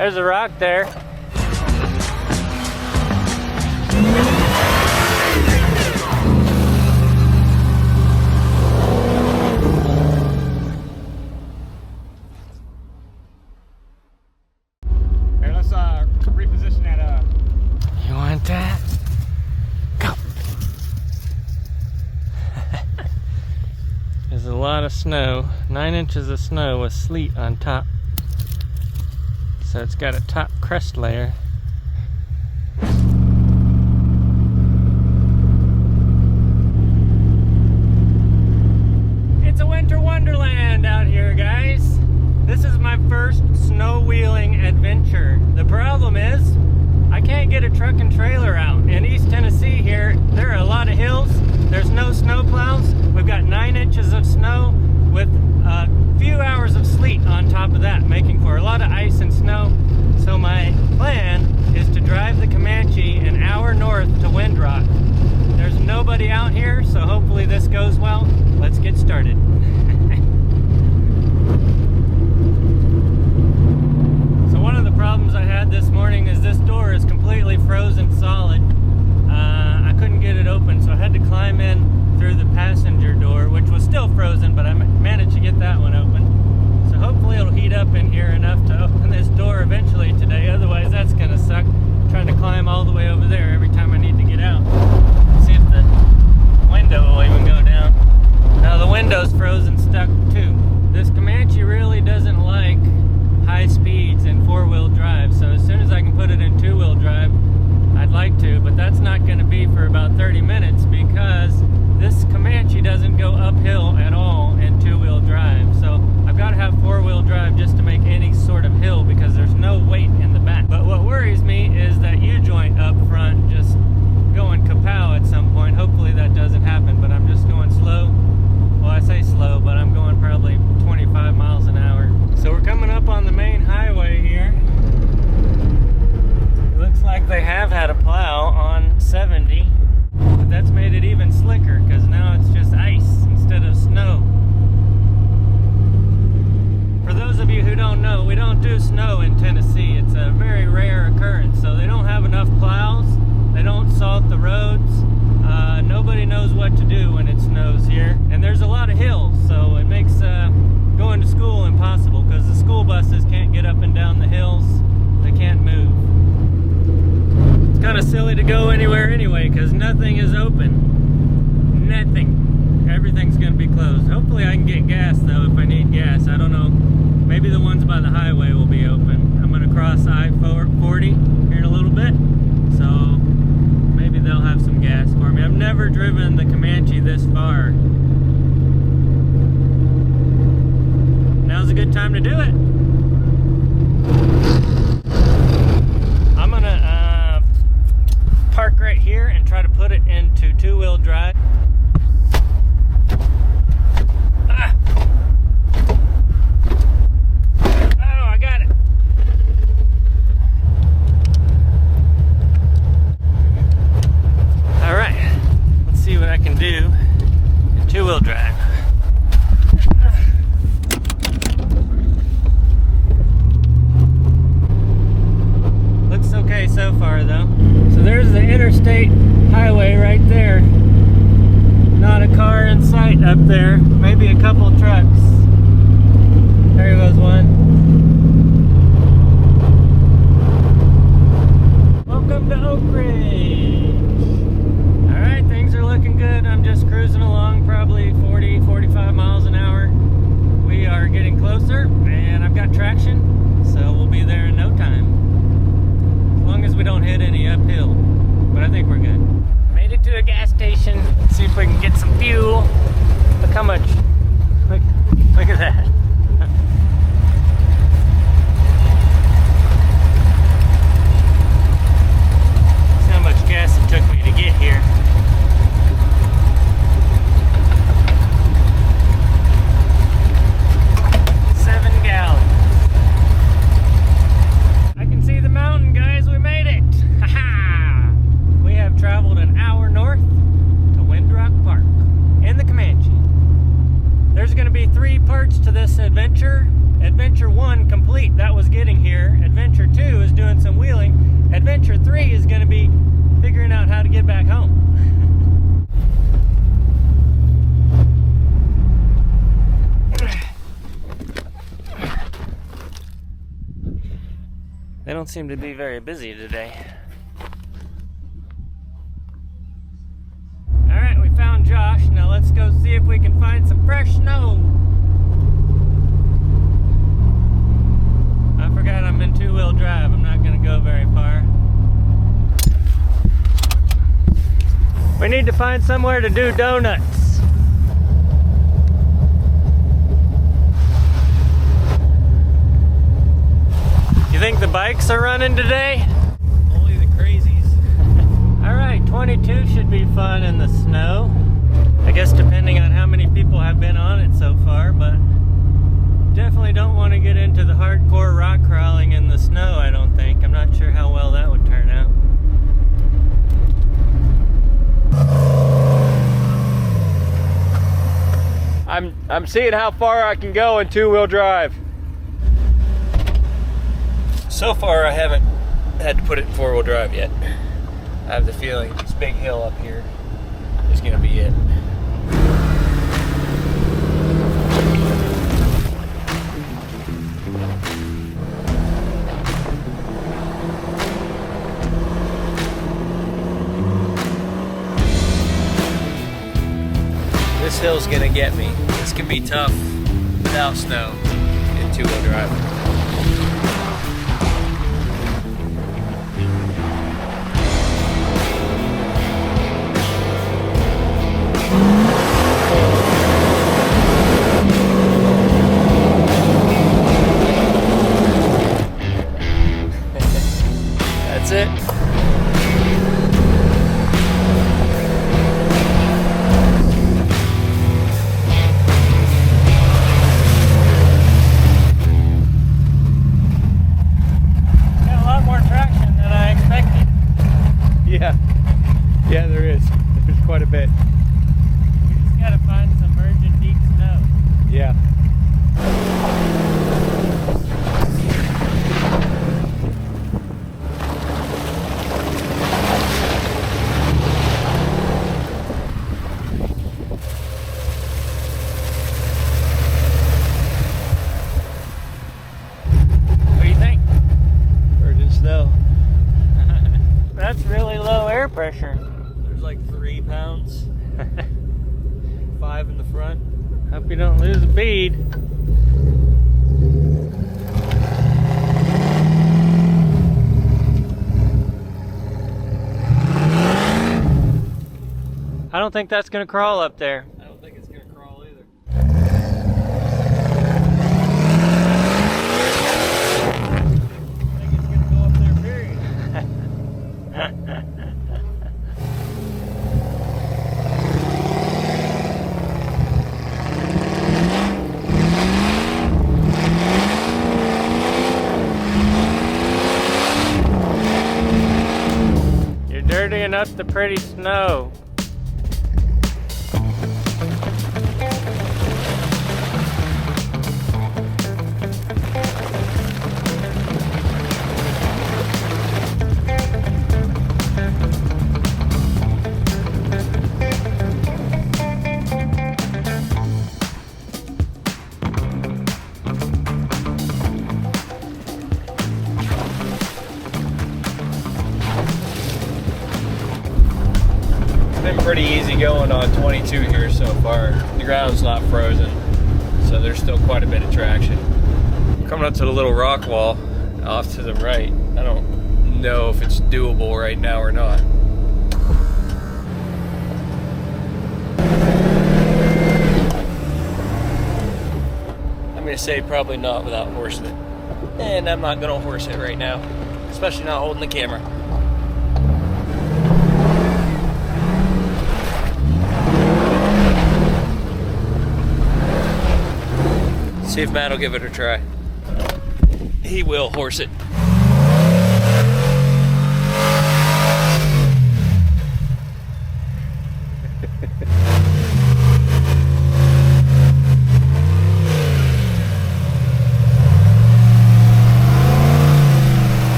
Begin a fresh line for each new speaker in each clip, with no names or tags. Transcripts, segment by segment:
There's a rock there.
Here, let's reposition that.
You want that? Go. There's a lot of snow. 9 inches of snow with sleet on top. So it's got a top crust layer. It's a winter wonderland out here, guys. This is my first snow wheeling adventure. The problem is, I can't get a truck and trailer out. In East Tennessee here, there are a lot of hills. There's no snow plows. We've got 9 inches of snow with a few hours of sleet on top of that, making for a lot of ice and snow. So my plan is to drive the Comanche an hour north to Windrock. There's nobody out here, so hopefully this goes well. Let's get started. So one of the problems I had this morning is this door is completely frozen solid. I couldn't get it open, so I had to climb in through the passenger door, which was still frozen, but I managed to get that one open. So hopefully it'll heat up in here enough to open this door eventually today. Otherwise that's gonna suck, trying to climb all the way over there every time I need to get out. See if the window will even go down. Now the window's frozen stuck too. This Comanche really doesn't like high speeds in 4-wheel drive, so as soon as I can put it in 2-wheel drive, I'd like to, but that's not going to be for about 30 minutes because this Comanche doesn't go uphill at all in 2-wheel drive. So I've got to have 4-wheel drive just to make any sort of hill because there's no weight in the back. But what worries me is that U-joint up front just going kapow at some point. Hopefully that doesn't happen, but I'm just going slow. Well, I say slow, but I'm going probably 25 miles an hour. So we're coming up on the main highway here. Looks like they have had a plow on 70, but that's made it even slicker because now it's just ice instead of snow. For those of you who don't know, we don't do snow in Tennessee. It's a very rare occurrence, so they don't have enough plows. They don't salt the roads. Nobody knows what to do when it snows here, and there's a lot of hills, so it makes going to school impossible because the school buses can't get up and down the hills. They can't move. It's kind of silly to go anywhere anyway because nothing is open. Nothing. Everything's going to be closed. Hopefully I can get gas though if I need gas. I don't know. Maybe the ones by the highway will be open. I'm going to cross I-40 here in a little bit, so maybe they'll have some gas for me. I've never driven the Comanche this far. Now's a good time to do it. I'm gonna park right here and try to put it into 2-wheel drive. Ah! Oh, I got it. All right, let's see what I can do in 2-wheel drive. Okay so far though. So there's the interstate highway right there. Not a car in sight up there. Maybe a couple trucks. There goes one. Welcome to Oak Ridge. Alright, things are looking good. I'm just cruising along probably 40, 45 miles an hour. We are getting closer and I've got traction, so we'll be there in no time. As long as we don't hit any uphill, but I think we're good. Made it to a gas station. Let's see if we can get some fuel. Look how much, look at that. See how much gas it took me to get here. Traveled an hour north to Windrock Park in the Comanche. There's going to be 3 parts to this back home. They don't seem to be very busy today. Alright, we found Josh. Now let's go see if we can find some fresh snow. I forgot I'm in two-wheel drive. I'm not going to go very far. We need to find somewhere to do donuts. You think the bikes are running today?
Only the crazies.
Alright, 22 should be fun in the snow. I guess depending on how many people have been on it so far, but definitely don't want to get into the hardcore rock crawling in the snow, I don't think. I'm not sure how well that would turn out.
I'm seeing how far I can go in two-wheel drive.
So far I haven't had to put it in four-wheel drive yet. I have the feeling this big hill up here is going to be it. This hill's gonna get me. This can be tough without snow in two-wheel drive. That's it.
Yeah, there is. There's quite a bit.
We just gotta find some virgin deep snow.
Yeah.
What do you think?
Virgin snow.
That's really low air pressure.
There's like 3 pounds. 5 in the front.
Hope you don't lose a bead. I don't think that's gonna crawl up there.
I don't think it's gonna crawl either. I think it's gonna go up there, period.
You're dirtying up the pretty snow.
Been pretty easy going on 22 here so far. The ground's not frozen, so there's still quite a bit of traction. Coming up to the little rock wall off to the right. I don't know if it's doable right now or not. I'm gonna say probably not without horsing it. And I'm not gonna horse it right now, especially not holding the camera. See if Matt will give it a try. He will horse it.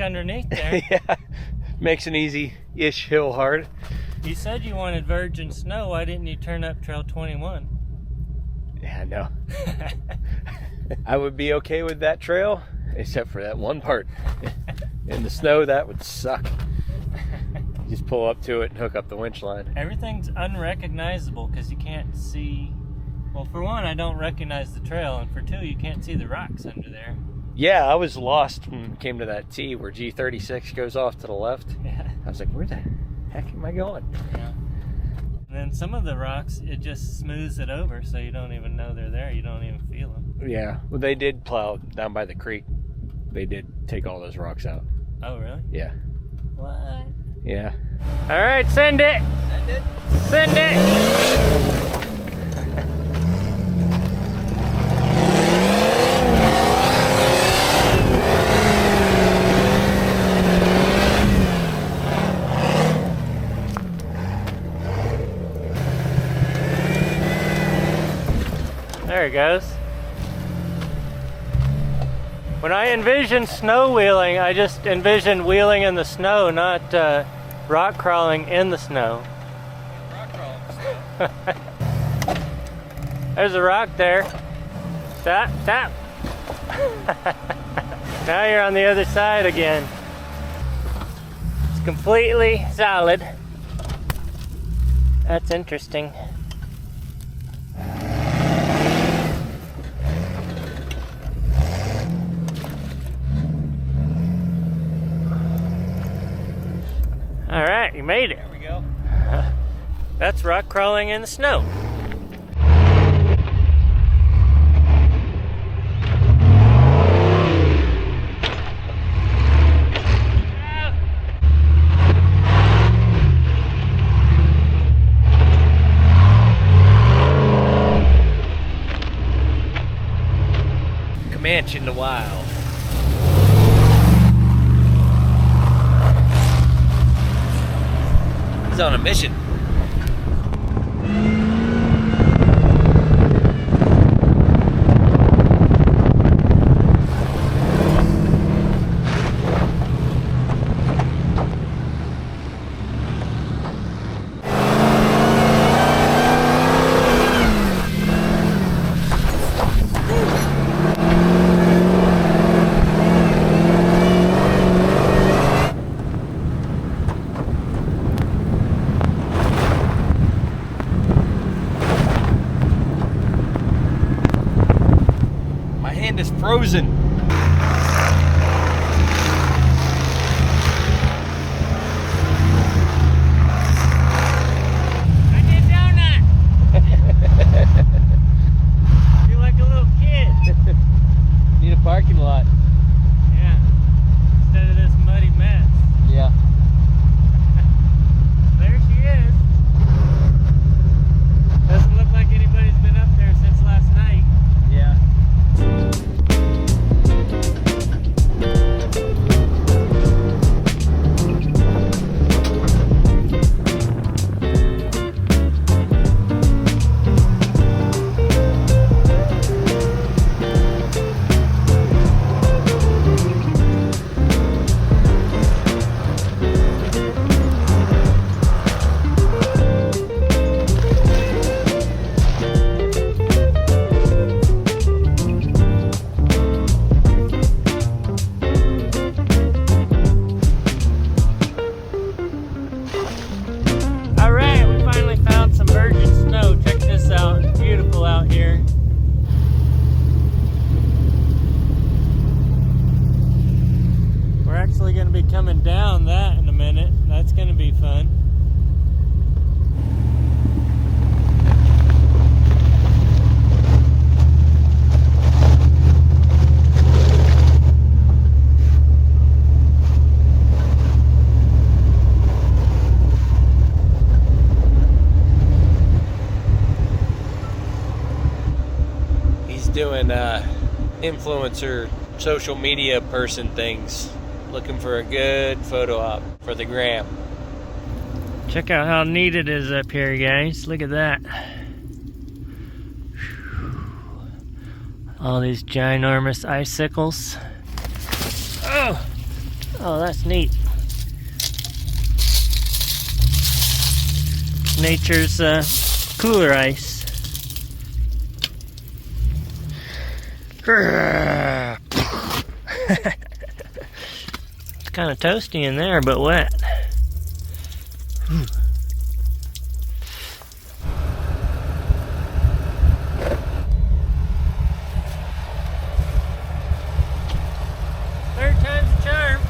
underneath there.
Yeah, makes an easy-ish hill hard.
You said you wanted virgin snow. Why didn't you turn up Trail 21?
Yeah, no. I would be okay with that trail, except for that one part. In the snow, that would suck. Just pull up to it and hook up the winch line.
Everything's unrecognizable because you can't see. Well, for one, I don't recognize the trail, and for two, you can't see the rocks under there.
Yeah, I was lost when we came to that T where G36 goes off to the left.
Yeah.
I was like, where the heck am I going?
Yeah. And then some of the rocks, it just smooths it over, so you don't even know they're there. You don't even feel them.
Yeah, well, they did plow down by the creek. They did take all those rocks out.
Oh, really?
Yeah.
What?
Yeah.
All right, send it.
Send it.
Send it. There it goes. When I envision snow wheeling, I just envision wheeling in the snow, not rock crawling in the snow.
Rock crawling.
There's a rock there. Tap, tap. Now you're on the other side again. It's completely solid. That's interesting. All right, you made it.
There we go.
That's rock crawling in the snow.
Comanche in the wild. He's on a mission. Is frozen.
I did donut. Feel like a little kid.
Need a parking lot.
Yeah. Instead of this muddy mess.
Yeah.
There she is. Doesn't look like anybody's been up there since last night.
Yeah.
Coming down that in a minute. That's going to be fun.
He's doing influencer social media person things. Looking for a good photo op for the gram.
Check out how neat it is up here, guys. Look at that. All these ginormous icicles. Oh! Oh, that's neat. Nature's cooler ice. It's kind of toasty in there, but wet. Third time's a charm.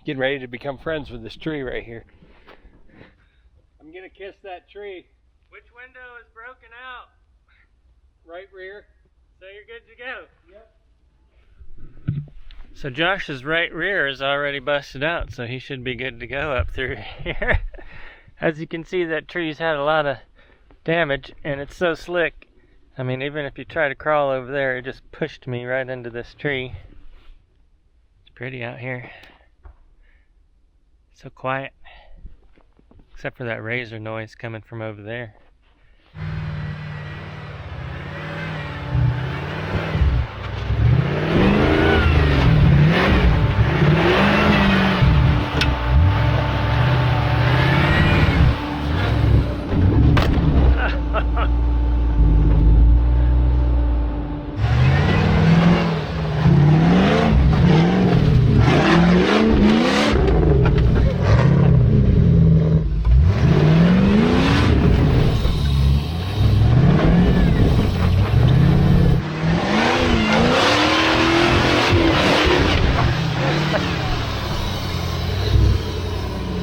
Getting ready to become friends with this tree right here. I'm gonna kiss that tree.
Which window is broken out?
Right rear.
So you're good to go?
Yep.
So Josh's right rear is already busted out, so he should be good to go up through here. As you can see, that tree's had a lot of damage, and it's so slick. I mean, even if you try to crawl over there, it just pushed me right into this tree. It's pretty out here. So quiet, except for that razor noise coming from over there.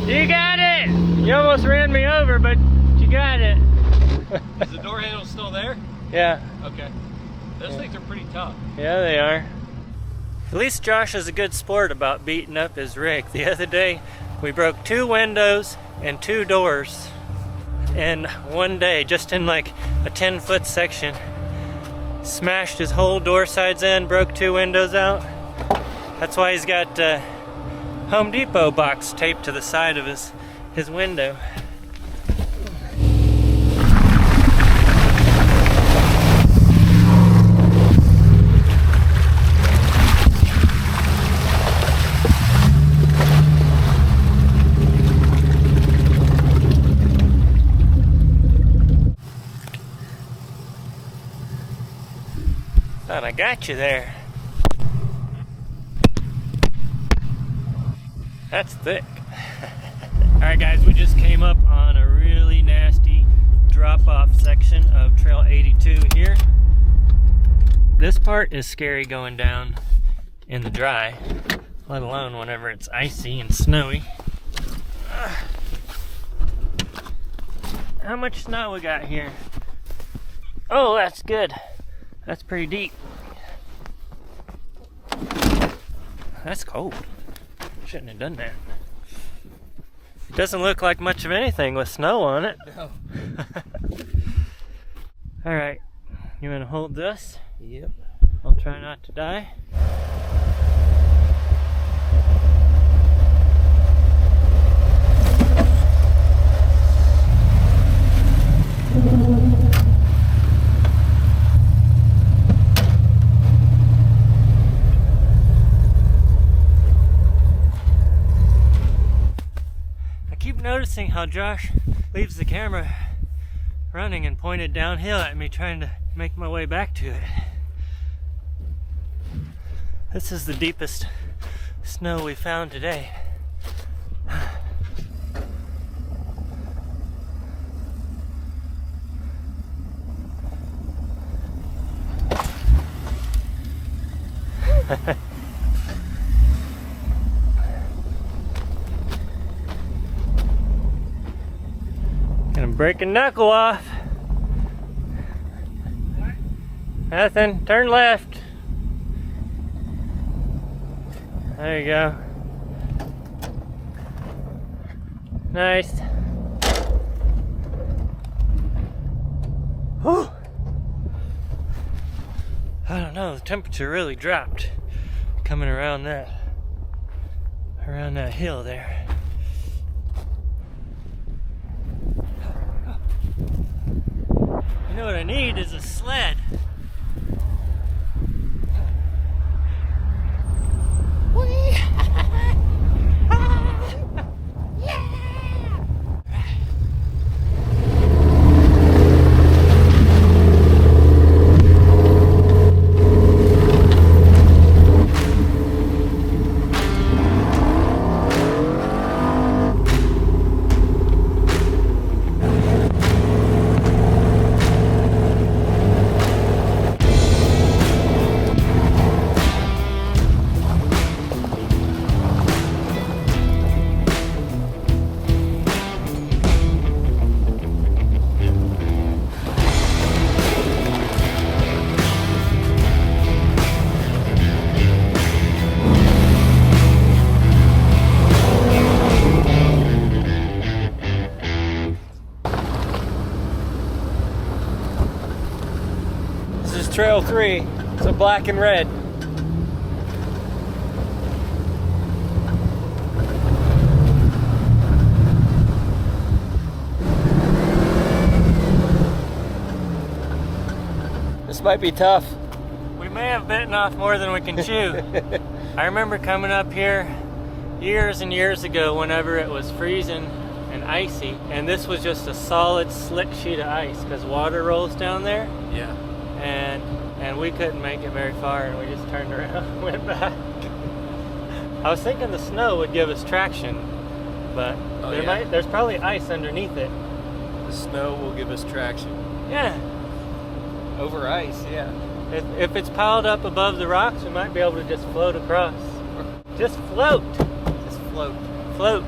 You got it! You almost ran me over, but you got it.
Is the door handle still there?
Yeah.
Okay. Those things are pretty tough.
Yeah, they are. At least Josh is a good sport about beating up his rig. The other day, we broke 2 windows and 2 doors in one day, just in like a 10-foot section. Smashed his whole door sides in, broke 2 windows out. That's why he's got Home Depot box taped to the side of his window. Thought I got you there. That's thick. Alright guys, we just came up on a really nasty drop-off section of Trail 82 here. This part is scary going down in the dry, let alone whenever it's icy and snowy. How much snow we got here? Oh, that's good. That's pretty deep. That's cold. Shouldn't have done that. It doesn't look like much of anything with snow on it.
No.
Alright, you want to hold this?
Yep.
I'll try not to die. noticing how Josh leaves the camera running and pointed downhill at me, trying to make my way back to it. This is the deepest snow we found today. Gonna break a knuckle off.
What?
Nothing. Turn left. There you go. Nice. Whew. I don't know, the temperature really dropped coming around that hill there. You know what I need is a sled. Trail 3, so black and red. This might be tough. We may have bitten off more than we can chew. I remember coming up here years and years ago whenever it was freezing and icy, and this was just a solid slick sheet of ice because water rolls down there.
Yeah.
And we couldn't make it very far, and we just turned around and went back. I was thinking the snow would give us traction, but there's probably ice underneath it.
The snow will give us traction.
Yeah.
Over ice, yeah.
If it's piled up above the rocks, we might be able to just float across. Just float.
Just float.
Float.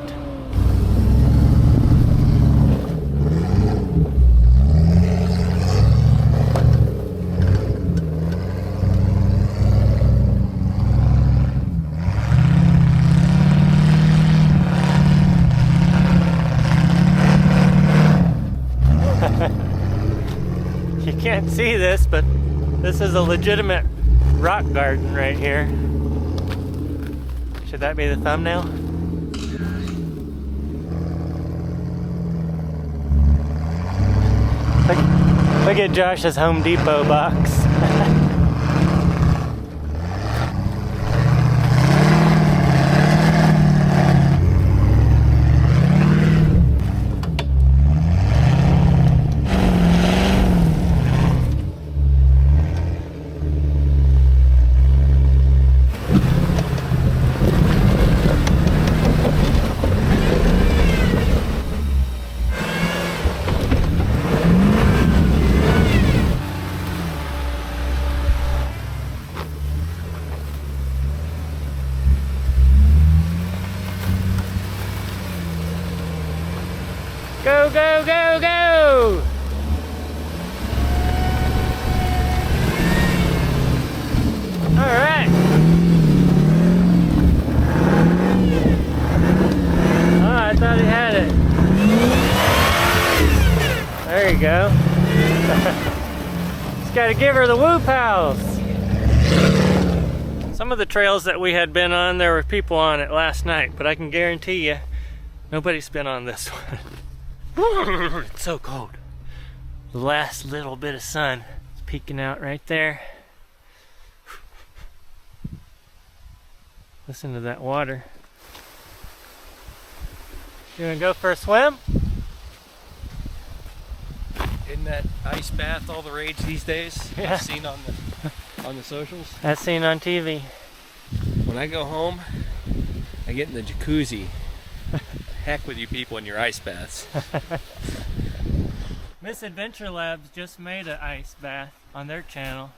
You can't see this, but this is a legitimate rock garden right here. Should that be the thumbnail? Look at Josh's Home Depot box. Go, go, go, go! All right. Oh, I thought he had it. There you go. Just gotta give her the woo pals. Some of the trails that we had been on, there were people on it last night, but I can guarantee you, nobody's been on this one. It's so cold. The last little bit of sun is peeking out right there. Listen to that water. You gonna go for a swim?
Isn't that ice bath all the rage these days?
Yeah.
I've seen on the socials.
As seen on TV.
When I go home, I get in the jacuzzi. Heck with you people in your ice baths.
Misadventure Labs just made an ice bath on their channel.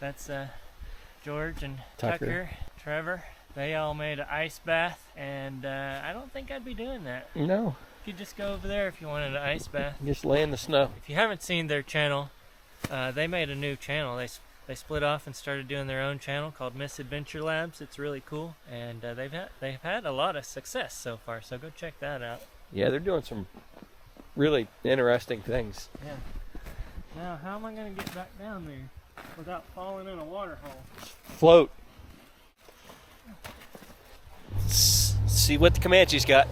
That's George and Tucker, Trevor. They all made an ice bath, and I don't think I'd be doing that.
No.
You could just go over there if you wanted an ice bath.
Just lay in the snow.
If you haven't seen their channel, they made a new channel. They split off and started doing their own channel called Misadventure Labs. It's really cool, and they've had a lot of success so far. So go check that out.
Yeah, they're doing some really interesting things.
Yeah. Now, how am I going to get back down there without falling in a water hole?
Float. See what the Comanche's got.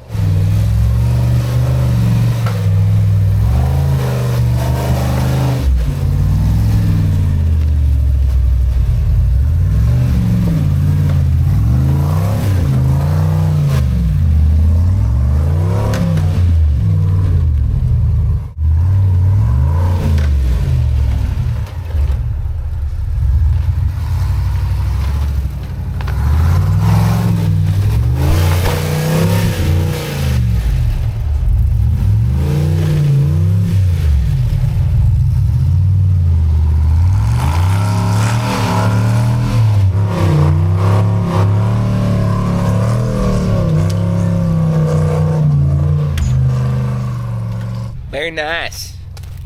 Very nice.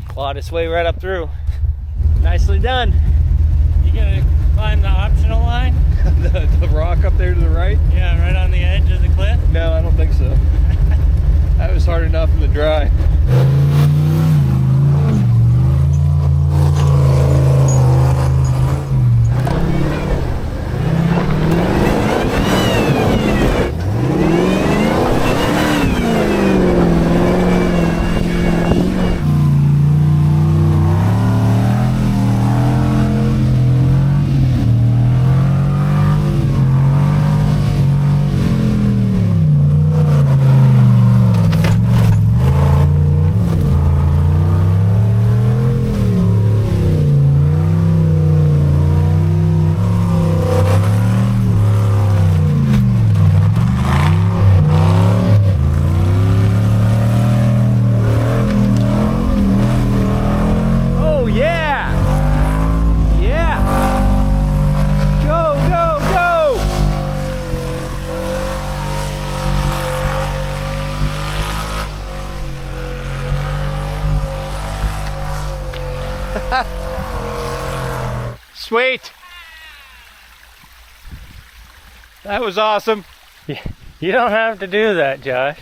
Clawed its way right up through. Nicely done.
You gonna climb the optional line?
the rock up there to the right?
Yeah, right on the edge of the cliff?
No, I don't think so. That was hard enough in the dry. Sweet. That was awesome.
You don't have to do that, Josh.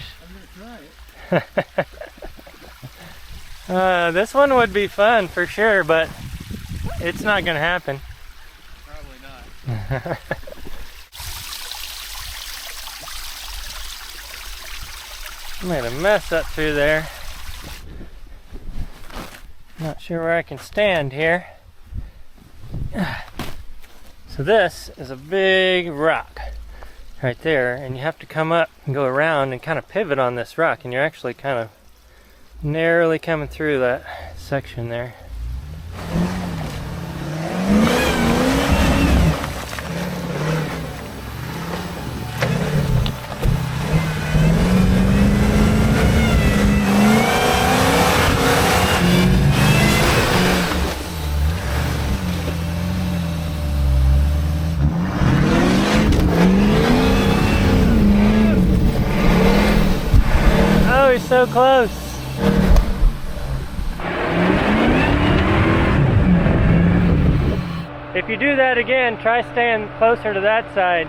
I'm gonna try it.
This one would be fun for sure, but it's not gonna happen.
Probably not.
Made a mess up through there. Not sure where I can stand here. So this is a big rock right there, and you have to come up and go around and kind of pivot on this rock, and you're actually kind of narrowly coming through that section there. So close. If you do that again, try staying closer to that side.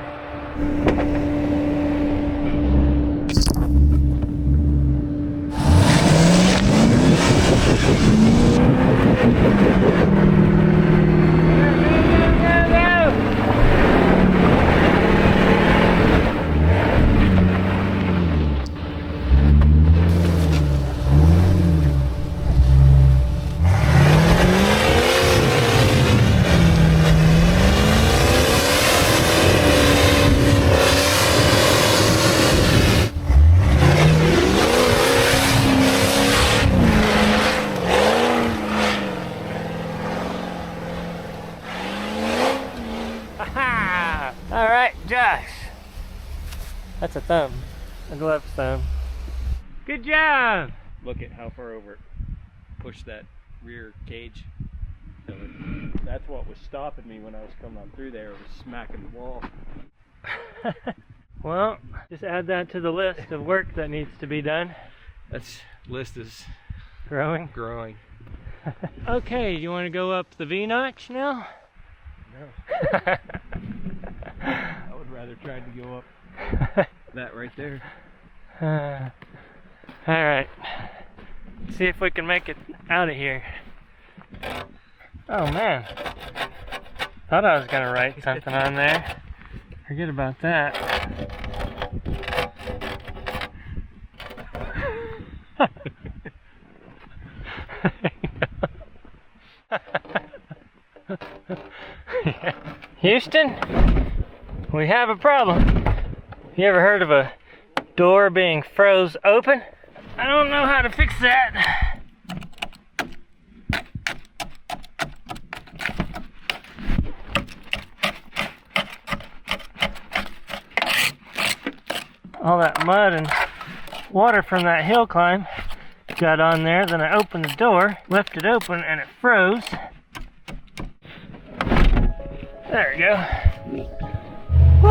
All right, Josh. That's a thumb, a glove thumb. Good job.
Look at how far over it pushed that rear cage. So that's what was stopping me when I was coming up through there, was smacking the wall.
Well, just add that to the list of work that needs to be done.
That's list is
growing. Okay, you want to go up the V-notch now?
No. I would rather try to go up that right there.
All right. See if we can make it out of here. Oh man. Thought I was gonna write something on there. Forget about that. Houston, we have a problem. You ever heard of a door being froze open? I don't know how to fix that. All that mud and water from that hill climb got on there. Then I opened the door, left it open, and it froze. There we go. Woo.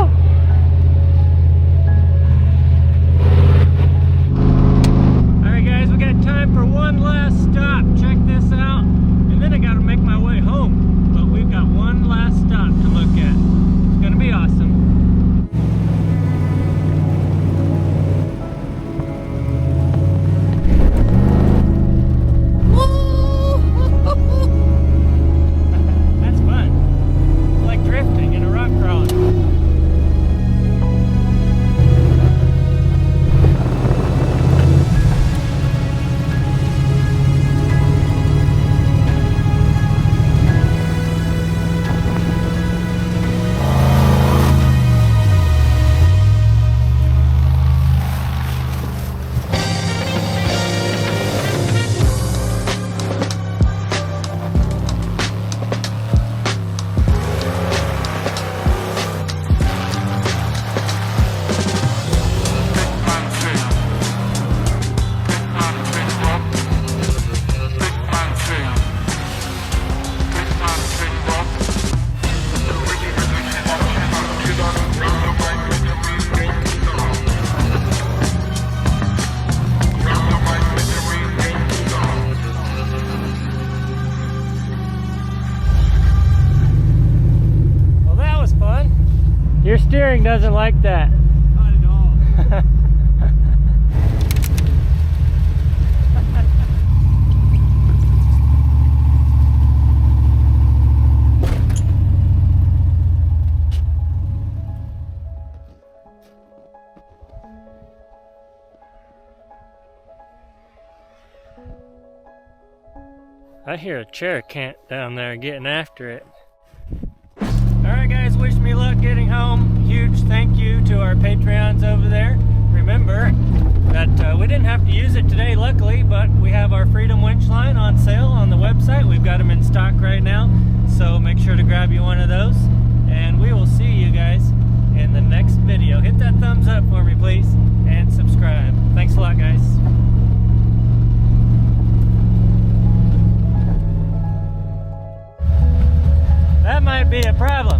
Alright guys, we got time for one last stop. Check this out. And then I gotta make my way home. But we've got one last stop to look at. It's gonna be awesome. That's fun. It's like drifting in a rock crawler. Your steering doesn't like that.
Not at all.
I hear a chair cant down there getting after it. Alright guys, wish me luck getting home. Huge thank you to our Patreons over there. Remember that we didn't have to use it today, luckily, but we have our Freedom winch line on sale on the website. We've got them in stock right now, so make sure to grab you one of those. And we will see you guys in the next video. Hit that thumbs up for me, please, and subscribe. Thanks a lot, guys. That might be a problem.